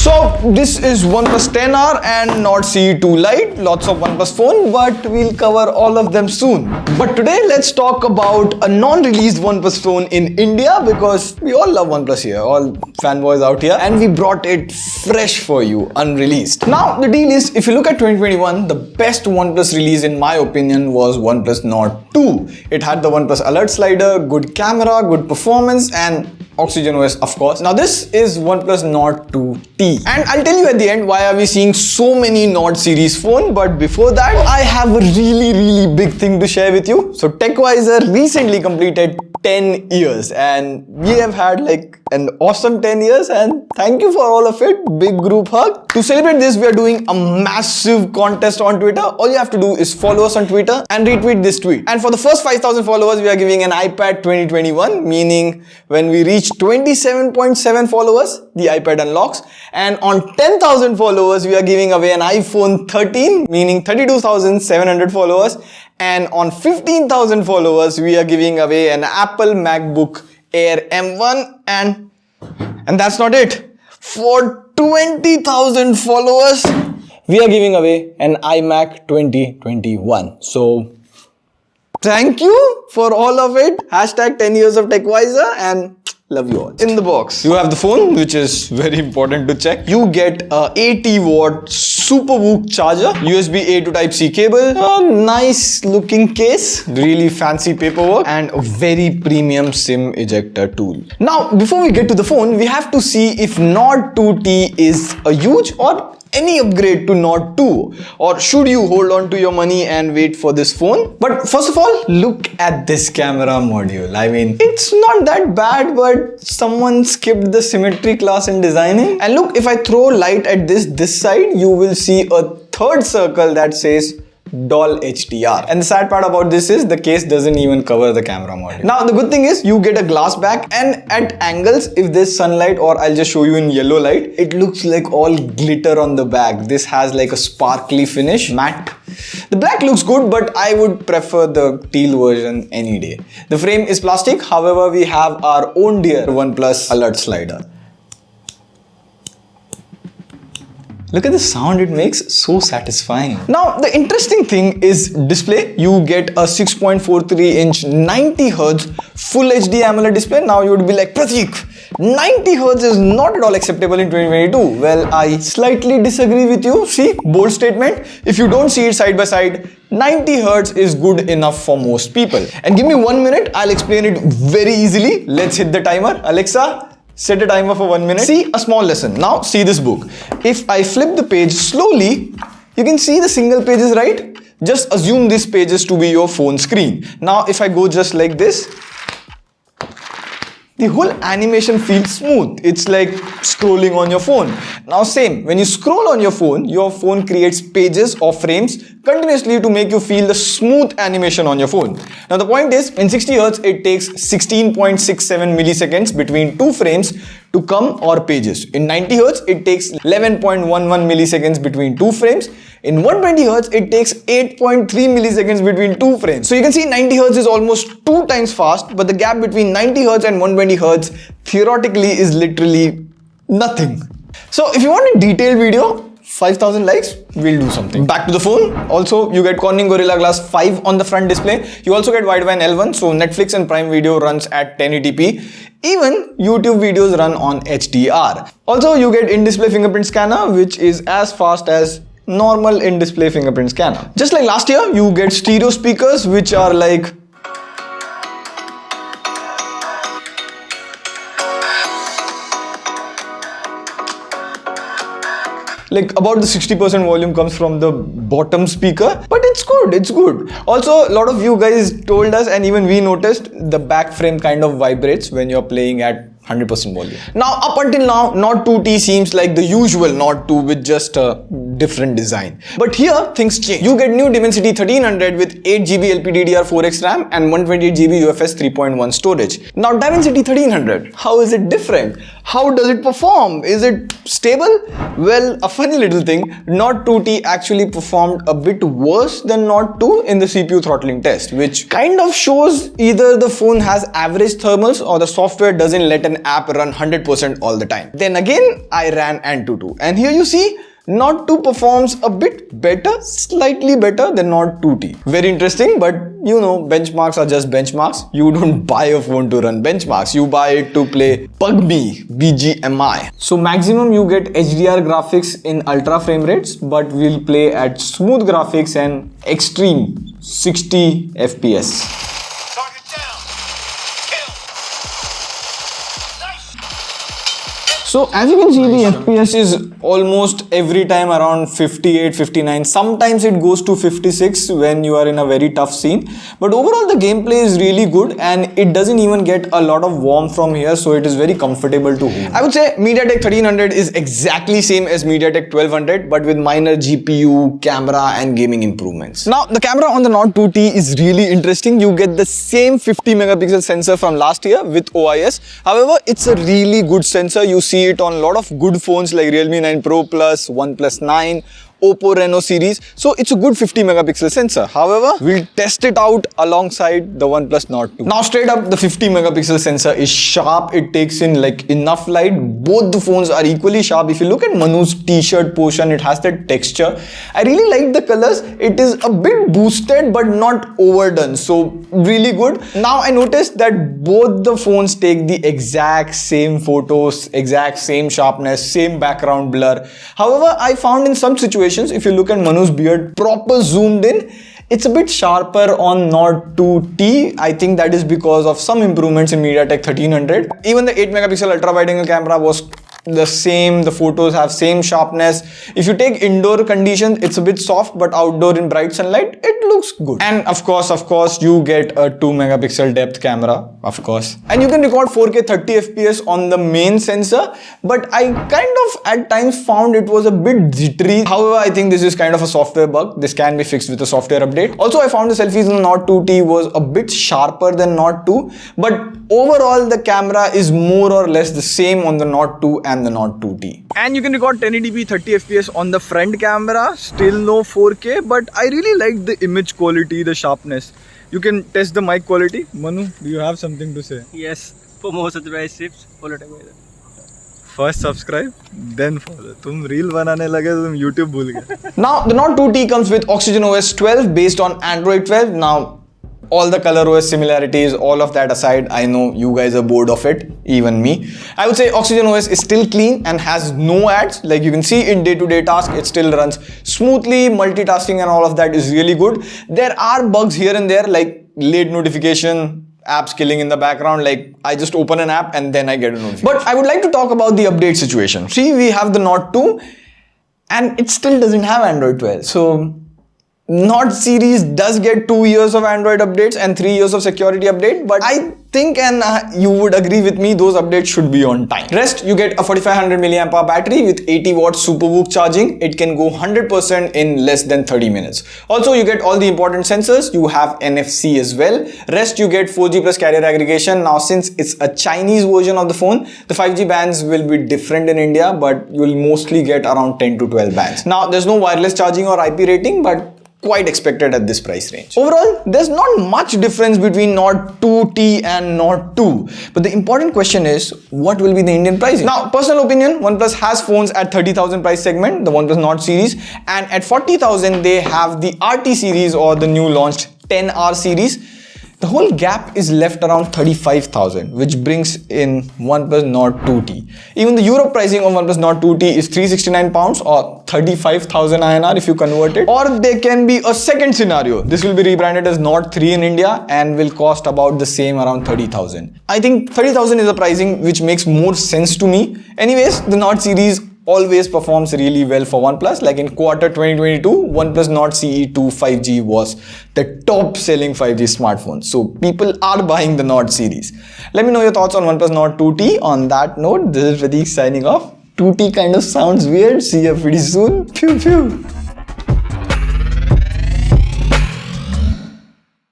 So this is OnePlus 10R and Nord CE2 Lite, lots of OnePlus phone, but we'll cover all of them soon. But today let's talk about a non-released OnePlus phone in India, because we all love OnePlus here, all fanboys out here, and we brought it fresh for you, unreleased. Now the deal is, if you look at 2021, the best OnePlus release in my opinion was OnePlus Nord 2. It had the OnePlus alert slider, good camera, good performance, and Oxygen OS, of course. Now this is OnePlus Nord 2T, and I'll tell you at the end why are we seeing so many Nord series phone. But before that, I have a really big thing to share with you. So TechWiser recently completed 10 years, and we have had like an awesome 10 years, and thank you for all of it. Big group hug. To celebrate this, we are doing a massive contest on Twitter. All you have to do is follow us on Twitter and retweet this tweet. And for the first 5,000 followers, we are giving an iPad 2021, meaning when we reach 27.7 followers, the iPad unlocks. And on 10,000 followers, we are giving away an iPhone 13, meaning 32,700 followers. And on 15,000 followers, we are giving away an Apple MacBook Air M1, and that's not it. For 20,000 followers, we are giving away an iMac 2021. So thank you for all of it. Hashtag 10 years of TechWiser, and love you all. In the box, you have the phone, which is very important to check. You get a 80-watt SuperVOOC charger, USB-A to Type-C cable, a nice looking case, really fancy paperwork, and a very premium SIM ejector tool. Now, before we get to the phone, we have to see if Nord 2T is a huge or any upgrade to Nord 2, or should you hold on to your money and wait for this phone? But first of all, look at this camera module. I mean, it's not that bad, but someone skipped the symmetry class in designing. And look, if I throw light at this side, you will see a third circle that says Doll HDR. And the sad part about this is the case doesn't even cover the camera module. Now the good thing is you get a glass back, and at angles, if there's sunlight, or I'll just show you in yellow light, it looks like all glitter on the back. This has like a sparkly finish, matte. The black looks good, but I would prefer the teal version any day. The frame is plastic, however we have our own dear OnePlus alert slider. Look at the sound it makes, so satisfying. Now, the interesting thing is display. You get a 6.43-inch 90Hz Full HD AMOLED display. Now you would be like, Pratik, 90Hz is not at all acceptable in 2022. Well, I slightly disagree with you. See, bold statement. If you don't see it side by side, 90Hz is good enough for most people. And give me 1 minute, I'll explain it very easily. Let's hit the timer. Alexa, set a timer for 1 minute. See a small lesson. Now see this book. If I flip the page slowly, you can see the single pages, right? Just assume these pages to be your phone screen. Now if I go just like this, the whole animation feels smooth. It's like scrolling on your phone. Now same, when you scroll on your phone creates pages or frames continuously to make you feel the smooth animation on your phone. Now the point is, in 60 Hz, it takes 16.67 milliseconds between two frames to come or pages. In 90 Hz, it takes 11.11 milliseconds between two frames. In 120 Hz, it takes 8.3 milliseconds between two frames. So you can see 90 Hz is almost 2 times fast, but the gap between 90 Hz and 120 Hz theoretically is literally nothing. So if you want a detailed video, 5,000 likes, we'll do something. Back to the phone. Also, you get Corning Gorilla Glass 5 on the front display. You also get Widevine L1, so Netflix and Prime Video runs at 1080p. Even YouTube videos run on HDR. Also, you get in-display fingerprint scanner, which is as fast as normal in-display fingerprint scanner. Just like last year, you get stereo speakers, which are like about the 60% volume comes from the bottom speaker, but it's good. Also, a lot of you guys told us, and even we noticed, the back frame kind of vibrates when you're playing at 100% volume. Now, up until now, Nord 2T seems like the usual Nord 2 with just a different design. But here things change. You get new Dimensity 1300 with 8GB LPDDR4X RAM and 128GB UFS 3.1 storage. Now Dimensity 1300, how is it different? How does it perform? Is it stable? Well, a funny little thing, Nord 2T actually performed a bit worse than Nord 2 in the CPU throttling test, which kind of shows either the phone has average thermals or the software doesn't let an app run 100% all the time. Then again, I ran Antutu, and here you see Nord 2 performs a bit better, slightly better than Nord 2T. Very interesting, but you know, benchmarks are just benchmarks. You don't buy a phone to run benchmarks. You buy it to play PUBG, BGMI. So maximum you get HDR graphics in ultra frame rates, but we'll play at smooth graphics and extreme 60 FPS. So as you can see, the FPS is almost every time around 58, 59. Sometimes it goes to 56 when you are in a very tough scene. But overall the gameplay is really good and it doesn't even get a lot of warmth from here. So it is very comfortable to hold. I would say MediaTek 1300 is exactly same as MediaTek 1200 but with minor GPU, camera and gaming improvements. Now the camera on the Nord 2T is really interesting. You get the same 50 megapixel sensor from last year with OIS. However, it's a really good sensor. You see it on a lot of good phones like Realme 9 Pro Plus, Oneplus 9, Oppo Reno series. So it's a good 50 megapixel sensor. However, we'll test it out alongside the Oneplus Nord 2. Now straight up, the 50 megapixel sensor is sharp. It takes in like enough light. Both the phones are equally sharp. If you look at Manu's t-shirt portion, it has that texture. I really like the colors. It is a bit boosted but not overdone. So really good. Now I noticed that both the phones take the exact same photos, exact same sharpness, same background blur. However, I found in some situations, if you look at Manu's beard, proper zoomed in, it's a bit sharper on Nord 2T. I think that is because of some improvements in MediaTek 1300. Even the 8 megapixel ultra wide angle camera was the same. The photos have same sharpness. If you take indoor conditions, it's a bit soft, but outdoor in bright sunlight, it looks good. And of course, you get a 2 megapixel depth camera, of course. And you can record 4K 30 FPS on the main sensor, but I kind of at times found it was a bit jittery. However, I think this is kind of a software bug. This can be fixed with a software update. Also, I found the selfies in the Nord 2T was a bit sharper than Nord 2, but overall the camera is more or less the same on the Nord 2 and the Nord 2T. And you can record 1080p 30 FPS on the front camera, still no 4K, but I really like the image quality, the sharpness. You can test the mic quality. Manu, do you have something to say? Yes, for more subscribe tips, follow TechWiser. First subscribe, then follow. तुम reel बनाने लगे तो तुम YouTube भूल गए. Now the Nord 2T comes with Oxygen OS 12 based on Android 12. Now all the ColorOS similarities, all of that aside, I know you guys are bored of it, even me. I would say Oxygen OS is still clean and has no ads. Like you can see in day-to-day tasks, it still runs smoothly. Multitasking and all of that is really good. There are bugs here and there like late notification, apps killing in the background. Like I just open an app and then I get a notification. But I would like to talk about the update situation. See, we have the Nord 2 and it still doesn't have Android 12. So Nord series does get 2 years of Android updates and 3 years of security update, but I think, and you would agree with me, those updates should be on time. Rest, you get a 4500 mAh battery with 80 watts SuperVOOC charging. It can go 100% in less than 30 minutes. Also, you get all the important sensors. You have NFC as well. Rest, you get 4G plus carrier aggregation. Now, since it's a Chinese version of the phone, the 5G bands will be different in India, but you'll mostly get around 10 to 12 bands. Now, there's no wireless charging or IP rating, but quite expected at this price range. Overall, there's not much difference between Nord 2T and Nord 2. But the important question is, what will be the Indian pricing? Now, personal opinion, OnePlus has phones at 30,000 price segment, the OnePlus Nord series, and at 40,000 they have the RT series or the new launched 10R series. The whole gap is left around 35,000, which brings in OnePlus Nord 2T. Even the Europe pricing of OnePlus Nord 2T is 369 pounds or 35,000 INR if you convert it. Or there can be a second scenario. This will be rebranded as Nord 3 in India and will cost about the same, around 30,000. I think 30,000 is a pricing which makes more sense to me. Anyways, the Nord series always performs really well for OnePlus. Like in quarter 2022, OnePlus Nord CE 2 5G was the top selling 5G smartphone. So people are buying the Nord series. Let me know your thoughts on OnePlus Nord 2T. On that note, this is Pradeep signing off. Tooty kind of sounds weird. See you pretty soon. Pew pew.